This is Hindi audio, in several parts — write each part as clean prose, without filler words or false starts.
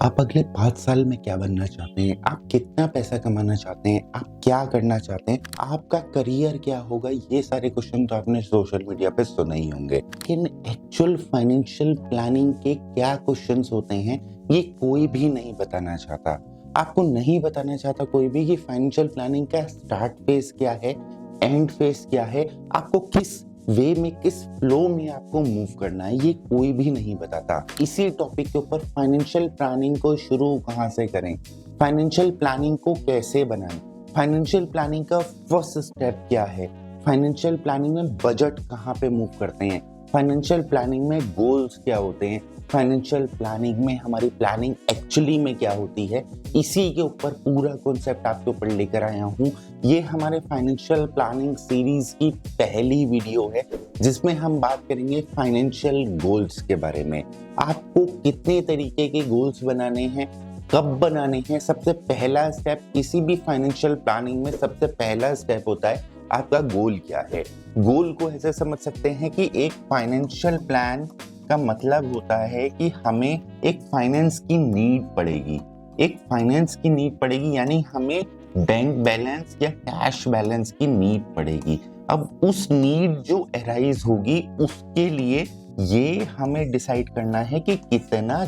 आप अगले 5 साल में क्या बनना चाहते हैं? आप कितना पैसा कमाना चाहते हैं? आप क्या करना चाहते हैं? आपका करियर क्या होगा? ये सारे क्वेश्चन तो आपने सोशल मीडिया पे सुने ही होंगे। लेकिन एक्चुअल फाइनेंशियल प्लानिंग के क्या क्वेश्चंस होते हैं, ये कोई भी नहीं बताना चाहता। आपको नहीं बताना चाहता कोई भी कि फाइनेंशियल प्लानिंग का स्टार्ट फेज़ क्या है, एंड फेज़ क्या है, आपको किस वे में, किस फ्लो में आपको मूव करना है, ये कोई भी नहीं बताता। इसी टॉपिक के ऊपर फाइनेंशियल प्लानिंग को शुरू कहाँ से करें, फाइनेंशियल प्लानिंग को कैसे बनाएं, फाइनेंशियल प्लानिंग का फर्स्ट स्टेप क्या है, फाइनेंशियल प्लानिंग में बजट कहाँ पे मूव करते हैं, फाइनेंशियल प्लानिंग में गोल्स क्या होते हैं, फाइनेंशियल प्लानिंग में हमारी प्लानिंग एक्चुअली में क्या होती है, इसी के ऊपर पूरा कॉन्सेप्ट आपके ऊपर लेकर आया हूँ। ये हमारे फाइनेंशियल प्लानिंग सीरीज की पहली वीडियो है जिसमें हम बात करेंगे फाइनेंशियल गोल्स के बारे में। आपको कितने तरीके के गोल्स बनाने हैं, कब बनाने हैं। सबसे पहला स्टेप किसी भी फाइनेंशियल प्लानिंग में, सबसे पहला स्टेप होता है आपका गोल क्या है। गोल को ऐसे समझ सकते हैं कि एक फाइनेंशियल प्लान का मतलब होता है कि हमें एक फाइनेंस की नीड पड़ेगी, एक फाइनेंस की नीड पड़ेगी, यानी हमें बैंक बैलेंस या कैश बैलेंस की नीड पड़ेगी। अब उस नीड जो अराइज होगी उसके लिए ये हमें डिसाइड करना है कि कितना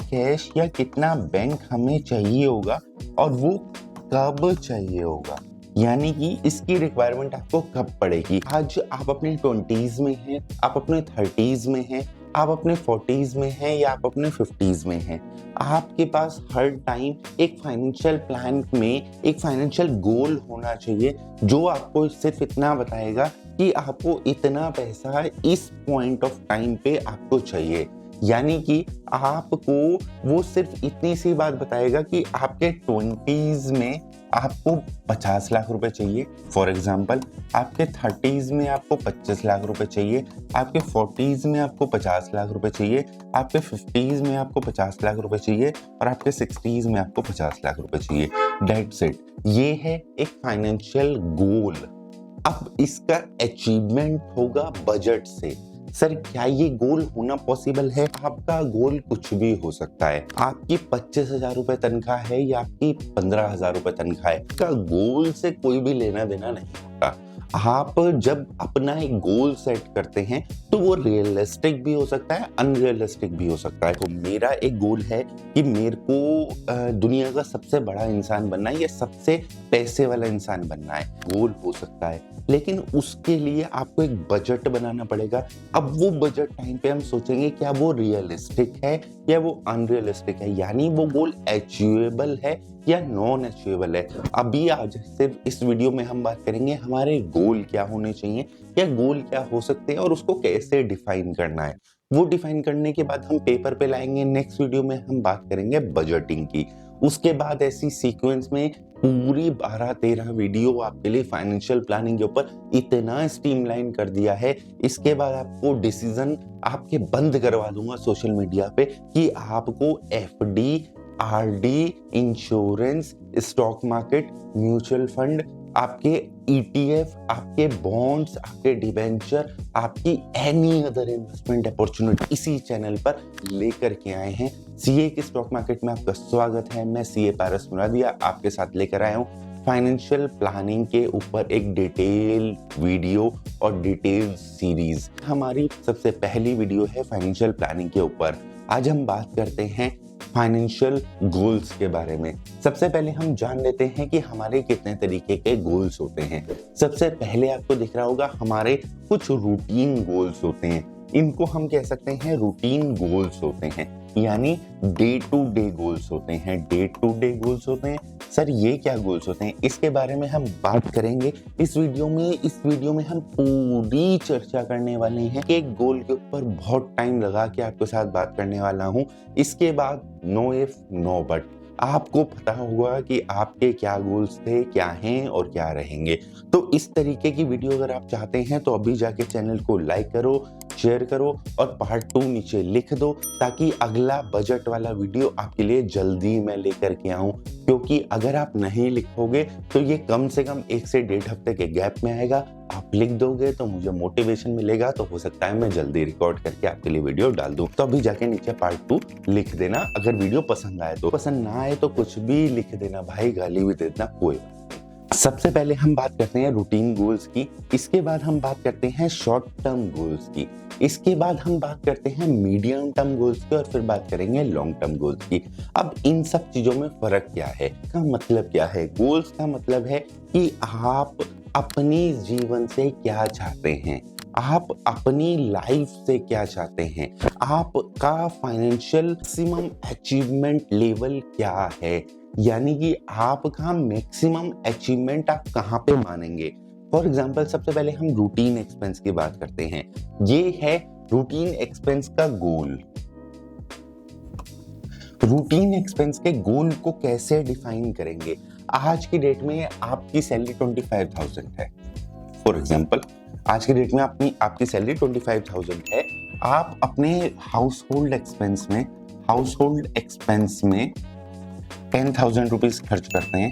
कैश या कितना बैंक हमें चाहिए होगा और वो कब चाहिए होगा, यानी कि इसकी रिक्वायरमेंट आपको कब पड़ेगी। आज आप अपने 20s में हैं, आप अपने 30s में हैं, आप अपने 40s में हैं या आप अपने 50s में हैं। आपके पास हर टाइम एक फाइनेंशियल प्लान में एक फाइनेंशियल गोल होना चाहिए जो आपको सिर्फ इतना बताएगा कि आपको इतना पैसा इस पॉइंट ऑफ टाइम पे आपको चाहिए। यानी कि आपको वो सिर्फ इतनी सी बात बताएगा कि आपके 20s में आपको 50 लाख रुपए चाहिए, फॉर एग्जाम्पल आपके 30s में आपको 25 लाख रुपए चाहिए, आपके 40s में आपको 50 लाख रुपए चाहिए, आपके 50s में आपको 50 लाख रुपए चाहिए और आपके 60s में आपको 50 लाख रुपए चाहिए। That's it. ये है एक फाइनेंशियल गोल। अब इसका अचीवमेंट होगा बजट से। सर क्या ये गोल होना पॉसिबल है? आपका गोल कुछ भी हो सकता है। आपकी 25,000 रुपए तनख्वाह है या आपकी 15,000 रुपए तनख्वाह है, इसका गोल से कोई भी लेना देना नहीं होता। आप जब अपना एक गोल सेट करते हैं तो वो रियलिस्टिक भी हो सकता है, अनरियलिस्टिक भी हो सकता है। तो मेरा एक गोल है कि मेरे को दुनिया का सबसे बड़ा इंसान बनना है या सबसे पैसे वाला इंसान बनना है, गोल हो सकता है, लेकिन उसके लिए आपको एक बजट बनाना पड़ेगा। अब वो बजट टाइम पे हम सोचेंगे क्या वो रियलिस्टिक है या वो अनरियलिस्टिक है, यानी वो गोल अचीवेबल है या नॉन अचीवेबल है। अभी आज सिर्फ इस वीडियो में हम बात करेंगे हमारे गोल क्या होने चाहिए या गोल क्या हो सकते हैं और उसको कैसे डिफाइन करना है। वो डिफाइन करने के बाद हम पेपर पे लाएंगे। नेक्स्ट वीडियो में हम बात करेंगे बजटिंग की। उसके बाद ऐसी सीक्वेंस में पूरी 12-13 वीडियो आपके लिए फाइनेंशियल प्लानिंग के ऊपर इतना स्ट्रीमलाइन कर दिया है। इसके बाद आपको डिसीजन आपके बंद करवा दूंगा सोशल मीडिया पे कि आपको FD, RD, insurance, stock market, mutual fund, आपके ईटीएफ, आपके बॉन्ड्स, आपके डिबेंचर, आपकी एनी अदर इन्वेस्टमेंट अपॉर्चुनिटी इसी चैनल पर लेकर के आए हैं। सीए के स्टॉक मार्केट में आपका स्वागत है। मैं सीए पारस मुरादिया आपके साथ लेकर आया हूँ फाइनेंशियल प्लानिंग के ऊपर एक डिटेल वीडियो और डिटेल सीरीज। हमारी सबसे पहली वीडियो है फाइनेंशियल प्लानिंग के ऊपर। आज हम बात करते हैं फाइनेंशियल गोल्स के बारे में। सबसे पहले हम जान लेते हैं कि हमारे कितने तरीके के गोल्स होते हैं। सबसे पहले आपको दिख रहा होगा हमारे कुछ रूटीन गोल्स होते हैं। इनको हम कह सकते हैं रूटीन गोल्स होते हैं, यानी डे टू डे गोल्स होते हैं। डे टू डे गोल्स होते हैं। सर ये क्या गोल्स होते हैं, इसके बारे में हम बात करेंगे इस वीडियो में। इस वीडियो में हम पूरी चर्चा करने वाले हैं। एक गोल के ऊपर बहुत टाइम लगा के आपके साथ बात करने वाला हूं। इसके बाद नो इफ नो बट आपको पता होगा कि आपके क्या गोल्स थे, क्या हैं और क्या रहेंगे। तो इस तरीके की वीडियो अगर आप चाहते हैं तो अभी जाके चैनल को लाइक करो, शेयर करो और पार्ट 2 नीचे लिख दो ताकि अगला बजट वाला वीडियो आपके लिए जल्दी मैं लेकर के आऊं। क्योंकि अगर आप नहीं लिखोगे तो ये कम से कम 1 से 1.5 हफ्ते के गैप में आएगा। आप लिख दोगे तो मुझे मोटिवेशन मिलेगा, तो हो सकता है मैं जल्दी रिकॉर्ड करके आपके लिए वीडियो डाल दूं। तो अभी जाके नीचे पार्ट 2 लिख देना। अगर वीडियो पसंद आए तो, पसंद ना आए तो कुछ भी लिख देना भाई, गाली भी दे देना, कोई बात नहीं। सबसे पहले हम बात करते हैं रूटीन गोल्स की, इसके बाद हम बात करते हैं शॉर्ट टर्म गोल्स की, इसके बाद हम बात करते हैं मीडियम टर्म गोल्स की, और फिर बात करेंगे लॉन्ग टर्म गोल्स की। अब इन सब चीजों में फर्क क्या है, का मतलब क्या है? गोल्स का मतलब है कि आप अपने जीवन से क्या चाहते हैं, आप अपनी लाइफ से क्या चाहते हैं, आपका फाइनेंशियल मैक्सिमम अचीवमेंट लेवल क्या है, यानी कि आपका मैक्सिमम अचीवमेंट आप कहाँ पे मानेंगे। फॉर एग्जाम्पल सबसे पहले हम रूटीन एक्सपेंस की बात करते हैं। ये है रूटीन एक्सपेंस का गोल। रूटीन एक्सपेंस के गोल को कैसे डिफाइन करेंगे? आज की डेट में आपकी सैलरी 25,000 है। फॉर एग्जाम्पल आज की डेट में आपकी सैलरी 25,000 है। आप अपने हाउस होल्ड एक्सपेंस में 10,000 रुपीज खर्च करते हैं।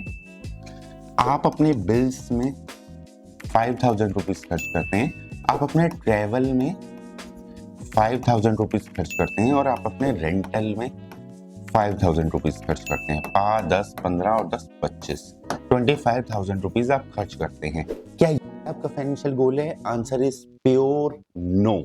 आप अपने बिल्स में 5,000 रुपीज खर्च करते हैं। आप अपने ट्रेवल में 5,000 रुपीज खर्च करते हैं, और आप अपने रेंटल में 5,000 रुपीज खर्च करते हैं। 5, 10, 15 और 10, 25, 25,000 रुपीज आप खर्च करते हैं। क्या ये आपका फाइनेंशियल गोल है? Answer is pure no.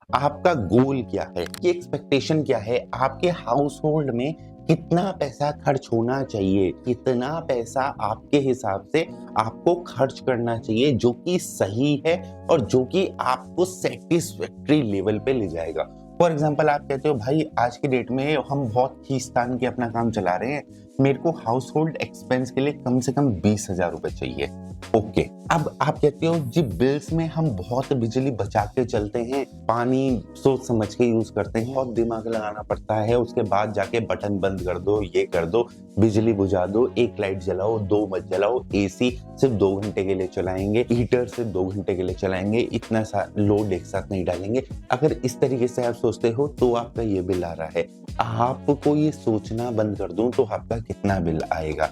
आपका गोल क्या है, ये एक्सपेक्टेशन क्या है? आपके हाउस होल्ड में कितना पैसा खर्च होना चाहिए, कितना पैसा आपके हिसाब से आपको खर्च करना चाहिए जो कि सही है और जो कि आपको सेटिस्फैक्टरी लेवल पे ले जाएगा। फॉर एग्जाम्पल आप कहते हो भाई आज की डेट में हम बहुत खींचतान के अपना काम चला रहे हैं, मेरे को हाउस होल्ड एक्सपेंस के लिए कम से कम 20,000 रुपए चाहिए। ओके, अब आप कहते हो जी बिल्स में हम बहुत बिजली बचा के चलते हैं, पानी सोच समझ के यूज करते हैं, बहुत दिमाग लगाना पड़ता है, उसके बाद जाके बटन बंद कर दो, ये कर दो, बिजली बुझा दो, एक लाइट जलाओ, 2 मत जलाओ, एसी सिर्फ 2 घंटे के लिए चलाएंगे, हीटर सिर्फ 2 घंटे के लिए चलाएंगे, इतना सा लोड एक साथ नहीं डालेंगे। अगर इस तरीके से आप सोचते हो तो आपका ये बिल आ रहा है। आपको ये सोचना बंद कर दूं तो आपका कितना बिल आएगा?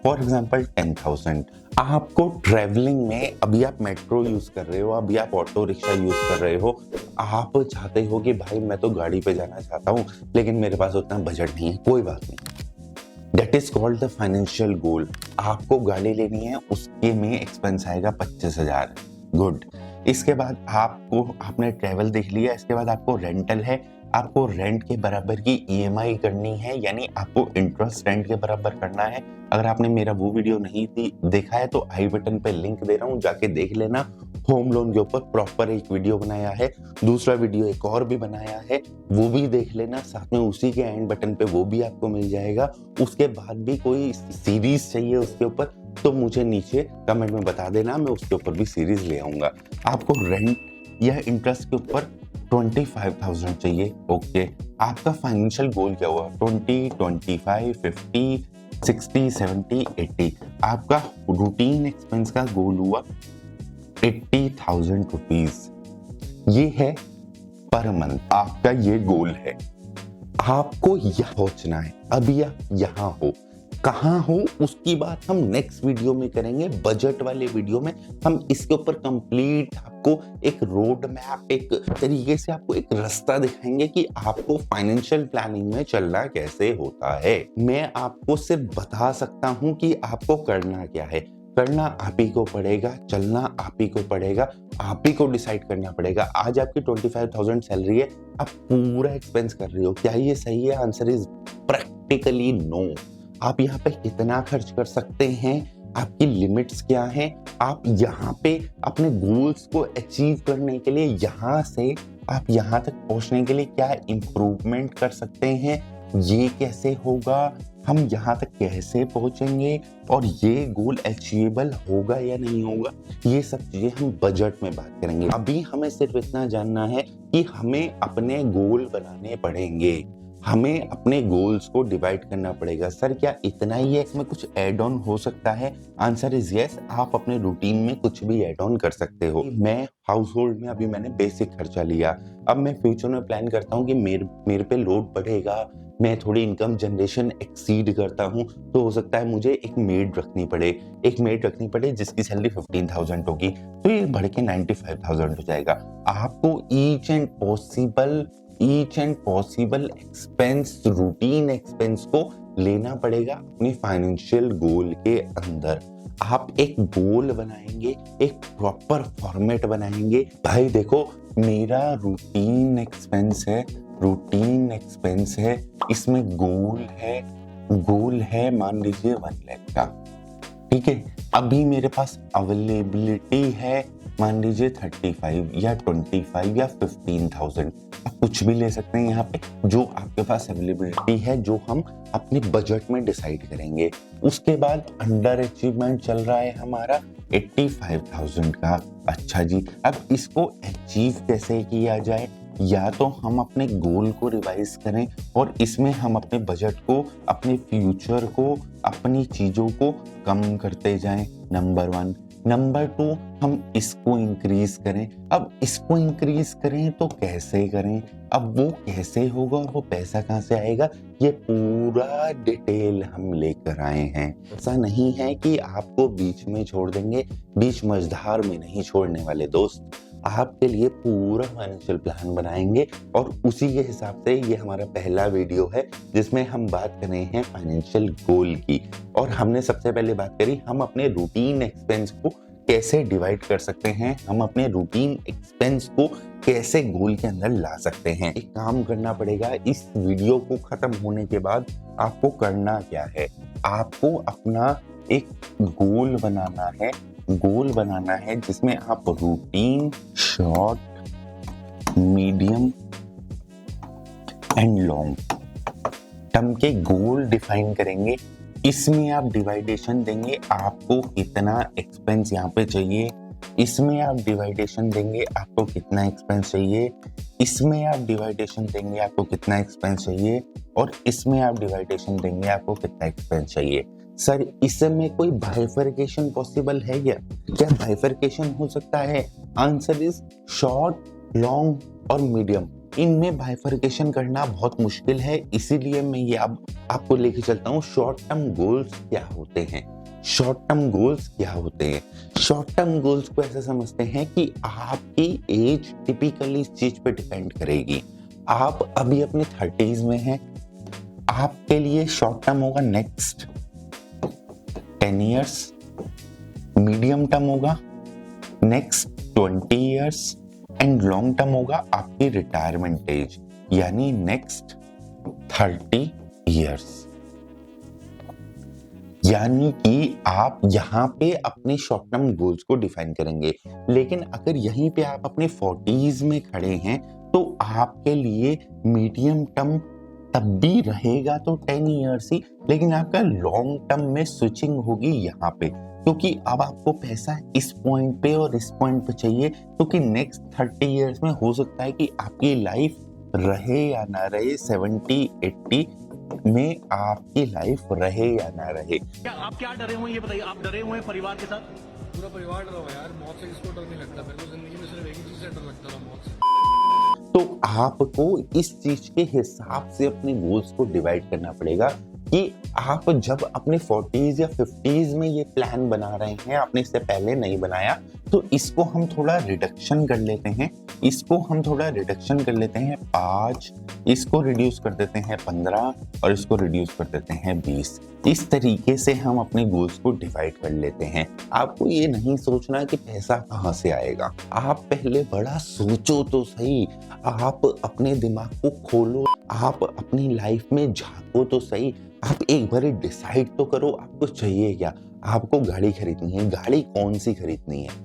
For example 10,000। आपको ट्रेवलिंग में, अभी आप मेट्रो यूज कर रहे हो, अभी आप ऑटो रिक्शा यूज कर रहे हो, आप चाहते हो कि भाई मैं तो गाड़ी पे जाना चाहता हूँ लेकिन मेरे पास उतना बजट नहीं है, कोई बात नहीं। That is called the financial goal. आपको गाड़ी लेनी है, उसके में एक्सपेंस आएगा 25,000। गुड। इसके बाद आपने ट्रेवल देख लिया, इसके बाद आपको रेंटल है, आपको रेंट के बराबर की ईएमआई करनी है, यानी आपको इंटरेस्ट रेंट के बराबर करना है। अगर आपने मेरा वो वीडियो नहीं देखा है तो आई बटन पे लिंक दे रहा हूँ, जाके देख लेना। होम लोन के ऊपर प्रॉपर एक वीडियो बनाया है, दूसरा वीडियो एक और भी बनाया है, वो भी देख लेना। साथ में उसी के एंड बटन पे वो भी आपको मिल जाएगा। उसके बाद भी कोई सीरीज चाहिए उसके ऊपर तो मुझे नीचे कमेंट में बता देना, मैं उसके ऊपर भी सीरीज ले आऊंगा। आपको रेंट या इंटरेस्ट के ऊपर 25,000 चाहिए। ओके, आपका फाइनेंशियल गोल क्या हुआ? 20, 25, 50, 60, 70, 80। आपका रूटीन एक्सपेंस का गोल हुआ 80,000 रुपीज। ये है पर मंथ, आपका ये गोल है। आपको यहाँ पहुंचना है। अभी आप यहाँ हो, कहाँ हो उसकी बात हम नेक्स्ट वीडियो में करेंगे। बजट वाले वीडियो में हम इसके ऊपर कंप्लीट आपको एक रोड मैप, एक तरीके से आपको एक रास्ता दिखाएंगे कि आपको फाइनेंशियल प्लानिंग में चलना कैसे होता है। मैं आपको सिर्फ बता सकता हूं कि आपको करना क्या है। करना आप ही को पड़ेगा, चलना आप ही को पड़ेगा, आप ही को डिसाइड करना पड़ेगा। आज आपकी 25,000 सैलरी है, आप पूरा एक्सपेंस कर रहे हो, क्या ये सही है? Answer is practically no. आप यहाँ पे कितना खर्च कर सकते हैं, आपकी लिमिट्स क्या हैं, आप यहाँ पे अपने गोल्स को अचीव करने के लिए, यहाँ से आप यहाँ तक पहुँचने के लिए क्या इम्प्रूवमेंट कर सकते हैं, ये कैसे होगा, हम यहाँ तक कैसे पहुंचेंगे, और ये गोल अचीवेबल होगा या नहीं होगा, ये सब चीजें हम बजट में बात करेंगे। अभी हमें सिर्फ इतना जानना है कि हमें अपने गोल बनाने पड़ेंगे, हमें अपने गोल्स को डिवाइड करना पड़ेगा। सर क्या इतना ही है, इसमें कुछ एड ऑन हो सकता है? Answer is yes. आप अपने रूटीन में कुछ भी एड ऑन कर सकते हो। मैं हाउस होल्ड में अभी मैंने बेसिक खर्चा लिया, अब मैं फ्यूचर में प्लान करता हूँ कि मेरे पे लोड बढ़ेगा, मैं थोड़ी इनकम जनरेशन एक्सीड करता हूँ, तो हो सकता है मुझे एक मेड रखनी पड़े जिसकी सैलरी 15,000 होगी, तो ये बढ़ के 95,000 हो जाएगा। आपको each and possible expense, routine expense को लेना पड़ेगा अपने फाइनेंशियल गोल के अंदर। आप एक गोल बनाएंगे, एक प्रॉपर फॉर्मेट बनाएंगे। भाई देखो, मेरा रूटीन एक्सपेंस है, इसमें गोल है मान लीजिए 1 लाख का, ठीक है। अभी मेरे पास अवेलेबिलिटी है मान लीजिए 35 या 25 या 15,000, आप कुछ भी ले सकते हैं यहाँ पे, जो आपके पास अवेलेबिलिटी है, जो हम अपने बजट में डिसाइड करेंगे। उसके बाद अंडर अचीवमेंट चल रहा है हमारा 85,000 का। अच्छा जी, अब इसको अचीव कैसे किया जाए? या तो हम अपने गोल को रिवाइज करें और इसमें हम अपने बजट को, अपने फ्यूचर को, अपनी चीजों को कम करते जाएं, नंबर 1। नंबर 2, हम इसको इंक्रीज करें। अब इसको इंक्रीज करें तो कैसे करें? अब वो कैसे होगा और वो पैसा कहाँ से आएगा, ये पूरा डिटेल हम लेकर आए हैं। ऐसा नहीं है कि आपको बीच में छोड़ देंगे, बीच मझधार में नहीं छोड़ने वाले दोस्त। आपके लिए पूरा फाइनेंशियल प्लान बनाएंगे और उसी के हिसाब से ये हमारा पहला वीडियो है जिसमें हम बात कर रहे हैं फाइनेंशियल गोल की। और हमने सबसे पहले बात करी हम अपने रूटीन एक्सपेंस को कैसे डिवाइड कर सकते हैं, हम अपने रूटीन एक्सपेंस को कैसे गोल के अंदर ला सकते हैं। एक काम करना पड़ेगा, इस वीडियो को खत्म होने के बाद आपको करना क्या है, आपको अपना एक गोल बनाना है जिसमें आप routine, short, medium and long term के गोल डिफाइन करेंगे। इसमें आप डिवाइडेशन देंगे, आपको कितना एक्सपेंस यहाँ पे चाहिए, इसमें आप डिवाइडेशन देंगे आपको कितना एक्सपेंस चाहिए, इसमें आप डिवाइडेशन देंगे आपको कितना एक्सपेंस चाहिए, और इसमें आप डिवाइडेशन देंगे आपको कितना एक्सपेंस चाहिए। सर, इसमें कोई बाइफरकेशन पॉसिबल है क्या बाइफरकेशन हो सकता है? आंसर इज शॉर्ट, लॉन्ग और मीडियम। इनमें बाइफरकेशन करना बहुत मुश्किल है, इसीलिए मैं ये अब आपको लेके चलता हूँ। शॉर्ट टर्म गोल्स क्या होते हैं? शॉर्ट टर्म गोल्स को ऐसे समझते हैं कि आपकी एज टिपिकली इस चीज पे डिपेंड करेगी। आप अभी अपने 30s में हैं, आपके लिए शॉर्ट टर्म होगा नेक्स्ट 10 years, मीडियम टर्म होगा next 20 years and long term होगा आपकी रिटायरमेंट एज, यानी नेक्स्ट 30 years। यानी कि आप यहाँ पे अपने शॉर्ट टर्म गोल्स को डिफाइन करेंगे, लेकिन अगर यहीं पे आप अपने 40s में खड़े हैं तो आपके लिए मीडियम टर्म तब भी रहेगा तो 10 years ही, लेकिन आपका लॉन्ग टर्म में स्विचिंग होगी यहाँ पे, क्योंकि अब आपको पैसा इस पॉइंट पे और इस पॉइंट पे चाहिए, क्योंकि नेक्स्ट 30 years में हो सकता है कि आपकी लाइफ रहे या ना रहे, 70-80 में आपकी लाइफ रहे या ना रहे। क्या आप क्या डरे हुए ये बताइए, आप डरे हुए हैं परिवार के साथ? पूरा परिवार डरा हुआ है यार, मौत से किसको डर नहीं लगता। मेरे को जिंदगी में सिर्फ एक ही चीज से डर लगता था, मौत से। तो आपको इस चीज के हिसाब से अपने गोल्स को डिवाइड करना पड़ेगा कि आप जब अपने 40s या 50s में ये प्लान बना रहे हैं, आपने इससे पहले नहीं बनाया, तो इसको हम थोड़ा रिडक्शन कर लेते हैं, 5, इसको रिड्यूस कर देते हैं 15 और इसको रिड्यूस कर देते हैं 20। इस तरीके से हम अपने गोल्स को डिवाइड कर लेते हैं। आपको ये नहीं सोचना कि पैसा कहाँ से आएगा, आप पहले बड़ा सोचो तो सही, आप अपने दिमाग को खोलो, आप अपनी लाइफ में झांको तो सही, आप एक बार डिसाइड तो करो आपको चाहिए क्या। आपको गाड़ी खरीदनी है, गाड़ी कौन सी खरीदनी है,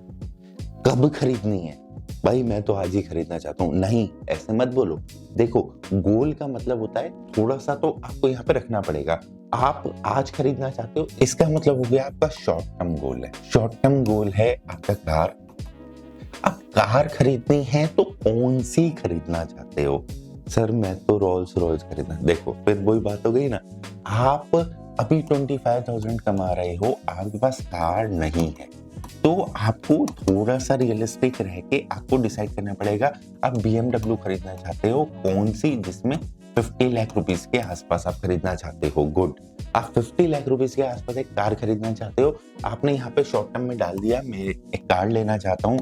कब खरीदनी है? भाई मैं तो आज ही खरीदना चाहता हूँ। नहीं, ऐसे मत बोलो। देखो, गोल का मतलब होता है थोड़ा सा तो आपको यहाँ पे रखना पड़ेगा। आप आज खरीदना चाहते हो, इसका मतलब हो गया आपका शॉर्ट टर्म गोल है। शॉर्ट टर्म गोल है आपका कार। अब कार खरीदनी है तो कौन सी खरीदना चाहते हो? सर मैं तो रोल्स रॉयस खरीदना। देखो, फिर वही बात हो गई ना, आप अभी 25,000 कमा रहे हो, आपके पास कार नहीं है, तो आपको थोड़ा सा रियलिस्टिक रह के आपको डिसाइड करना पड़ेगा आप BMW खरीदना चाहते हो, कौन सी जिसमें 50 लाख रुपीस के आसपास आप खरीदना चाहते हो, गुड। आप 50 लाख रुपीस के आसपास एक कार खरीदना चाहते हो, आपने यहाँ पे शॉर्ट टर्म में डाल दिया मैं एक कार लेना चाहता हूँ,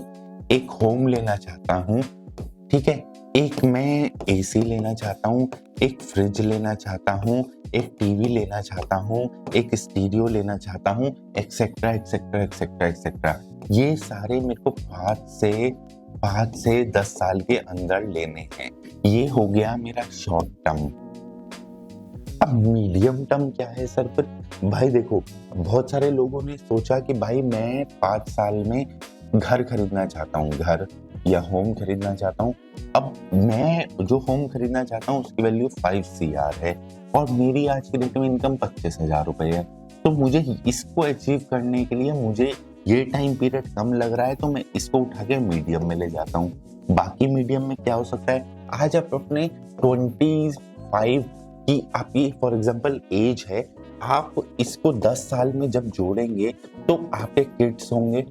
एक होम लेना चाहता हूँ, ठीक है, एक मैं एसी लेना चाहता हूँ, एक फ्रिज लेना चाहता हूँ, एक टीवी लेना चाहता हूँ, एक स्टीरियो लेना चाहता हूँ, एक्सेट्रा एक्सेट्रा एक्सेट्रा एक्सेट्रा। ये सारे मेरे को 5 से 10 साल के अंदर लेने हैं। ये हो गया मेरा शॉर्ट टर्म। अब मीडियम टर्म क्या है सर? फिर भाई देखो, बहुत सारे लोगों ने सोचा कि भाई मैं 5 साल में घर खरीदना चाहता हूँ, घर या होम खरीदना चाहता हूँ। अब मैं जो होम खरीदना चाहता हूँ उसकी वैल्यू 5 CR है और मेरी आज की डेट में इनकम 25,000 रुपए है। तो मुझे इसको अचीव करने के लिए मुझे ये टाइम पीरियड कम लग रहा है, तो मैं इसको उठा के मीडियम में ले जाता हूँ। बाकी मीडियम में क्या हो सकता है? आज आप अपने 25 की आपकी फॉर एग्जांपल एज है, आप इसको 10 साल में जब जोड़ेंगे तो आपके किड्स होंगे,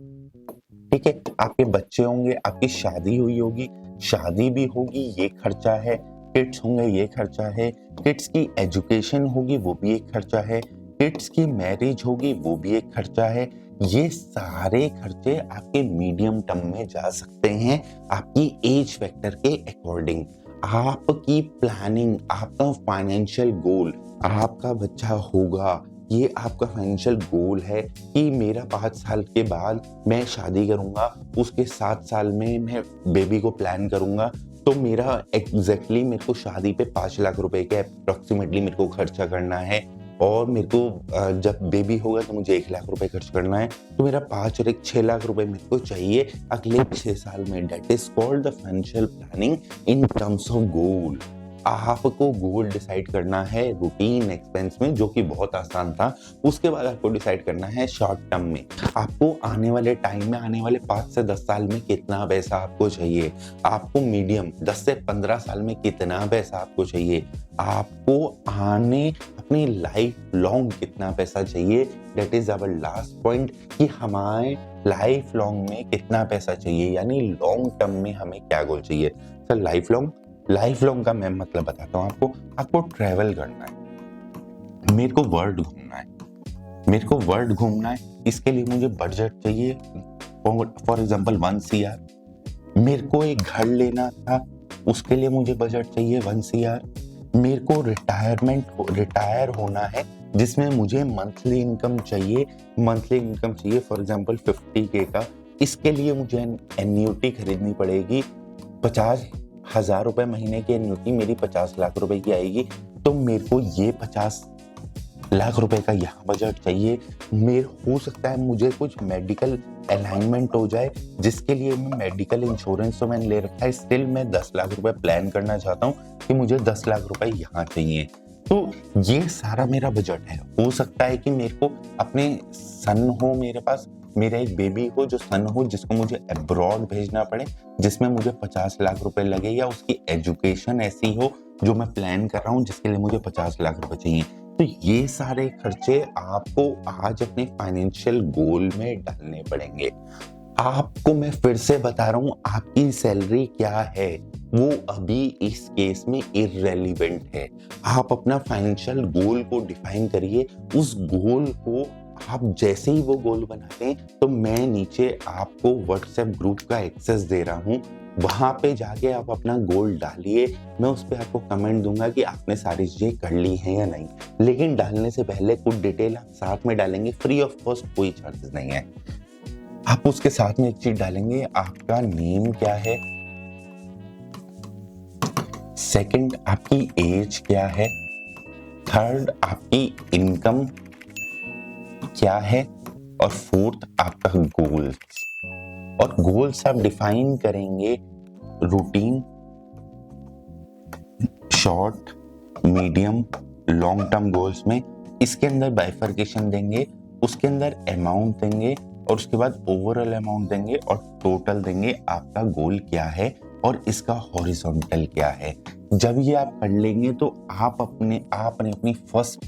ठीक है, आपके बच्चे होंगे, आपकी शादी हुई होगी, शादी भी होगी, ये खर्चा है, किड्स होंगे, ये खर्चा है, किड्स की एजुकेशन होगी, वो भी एक खर्चा है, किड्स की मैरिज होगी, वो भी एक खर्चा है। ये सारे खर्चे आपके मीडियम टर्म में जा सकते हैं आपकी एज फैक्टर के अकॉर्डिंग। आपकी प्लानिंग, आपका फाइनेंशियल गोल, आपका बच्चा होगा, ये आपका फाइनेंशियल गोल है कि मेरा 5 साल के बाद मैं शादी करूंगा, उसके 7 साल में मैं बेबी को प्लान करूंगा, तो मेरा एग्जैक्टली मेरे को शादी पे 5 लाख रुपए के अप्रोक्सीमेटली मेरे को खर्चा करना है और मेरे को जब बेबी होगा तो मुझे 1 लाख रुपए खर्च करना है, तो मेरा 5 और 1 6 लाख रुपए मेरे को चाहिए अगले 6 साल में। That is called the financial planning in terms of goal. आपको गोल डिसाइड करना है रूटीन एक्सपेंस में, जो कि बहुत आसान था। उसके बाद आपको डिसाइड करना है शॉर्ट टर्म में, आपको आने वाले टाइम में, आने वाले 5 से 10 साल में कितना पैसा आपको चाहिए। आपको मीडियम 10 से 15 साल में कितना पैसा आपको चाहिए। आपको आने अपनी लाइफ लॉन्ग कितना पैसा चाहिए। That is our last point कि हमारे लाइफ लॉन्ग में कितना पैसा चाहिए, यानी लॉन्ग टर्म में हमें क्या गोल चाहिए। सर लाइफ लॉन्ग का मैं मतलब बताता हूँ आपको ट्रैवल करना है, मेरे को वर्ल्ड घूमना है, इसके लिए मुझे बजट चाहिए फॉर एग्जांपल 1 CR। मेरे को एक घर लेना था, उसके लिए मुझे बजट चाहिए 1 CR। मेरे को रिटायर होना है जिसमें मुझे मंथली इनकम चाहिए फॉर एग्जांपल 50K का, इसके लिए मुझे एन्युटी खरीदनी पड़ेगी 50,000 रुपए महीने की एन्युटी मेरी 50 लाख रुपए की आएगी, तो मेरे को ये 50 लाख रुपए का यहाँ बजट चाहिए। हो सकता है मुझे कुछ मेडिकल अलाइनमेंट हो जाए जिसके लिए मैं मेडिकल इंश्योरेंस तो मैंने ले रखा है, स्टिल मैं 10 लाख रुपए प्लान करना चाहता हूँ कि मुझे 10 लाख रुपए यहाँ चाहिए। तो ये सारा मेरा बजट है। हो सकता है कि मेरे को अपने सन हो, मेरे पास मेरा एक बेबी हो जो सन हो, जिसको मुझे अब्रॉड भेजना पड़े, जिसमें मुझे 50 लाख रुपए लगे, या उसकी एजुकेशन ऐसी हो जो मैं प्लान कर रहा हूँ जिसके लिए मुझे 50 लाख रुपए चाहिए। तो ये सारे खर्चे आपको आज अपने फाइनेंशियल गोल में डालने पड़ेंगे। आपको मैं फिर से बता रहा हूँ, आपकी सैलरी क्या है वो अभी इस केस में इररेलेवेंट है। आप अपना फाइनेंशियल गोल को डिफाइन करिए। उस गोल को आप जैसे ही वो गोल बनाते हैं, तो मैं नीचे आपको व्हाट्सएप ग्रुप का एक्सेस दे रहा हूँ, वहां पे जाके आप अपना गोल डालिए। मैं उस पर आपको कमेंट दूंगा कि आपने सारी चीजें कर ली हैं या नहीं, लेकिन डालने से पहले कुछ डिटेल आप साथ में डालेंगे, फ्री ऑफ कॉस्ट, कोई चार्जेस नहीं है। आप उसके साथ में एक चीज डालेंगे, आपका नेम क्या है, सेकंड आपकी एज क्या है, थर्ड आपकी इनकम क्या है, और फोर्थ आपका गोल्स। और गोल्स आप डिफाइन करेंगे routine, short, medium, long term goals में। इसके अंदर बाइफर्केशन देंगे, उसके अंदर अमाउंट देंगे, और उसके बाद ओवरऑल अमाउंट देंगे और टोटल देंगे आपका गोल क्या है और इसका हॉरिजॉन्टल क्या है। जब ये आप कर लेंगे तो आपने अपनी फर्स्ट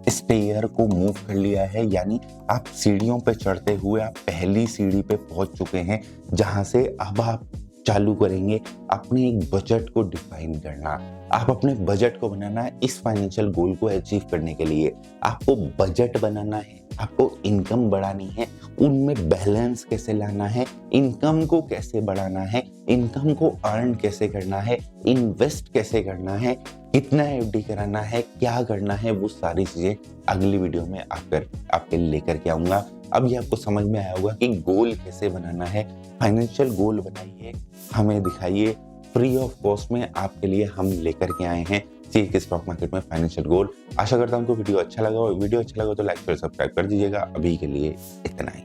स्टेयर को मूव कर लिया है, यानी आप सीढ़ियों पे चढ़ते हुए आप पहली सीढ़ी पे पहुंच चुके हैं, जहां से अब आप चालू करेंगे अपने एक बजट को डिफाइन करना। आप अपने बजट को बनाना है इस फाइनेंशियल गोल को अचीव करने के लिए। आपको बजट बनाना है, आपको इनकम बढ़ानी है, उनमें बैलेंस कैसे लाना है, इनकम को कैसे बढ़ाना है, इनकम को अर्न कैसे करना है, इन्वेस्ट कैसे करना है, कितना एफडी कराना है, क्या करना है, वो सारी चीजें अगली वीडियो में आपके लेकर के आऊंगा। अब ये आपको समझ में आया होगा कि गोल कैसे बनाना है। फाइनेंशियल गोल बनाइए, हमें दिखाइए, फ्री ऑफ कॉस्ट में आपके लिए हम लेकर के आए हैं सीख स्टॉक मार्केट में फाइनेंशियल गोल। आशा करता हूँ आपको वीडियो अच्छा लगा, और वीडियो अच्छा लगा तो लाइक शेयर सब्सक्राइब कर दीजिएगा। अभी के लिए इतना ही।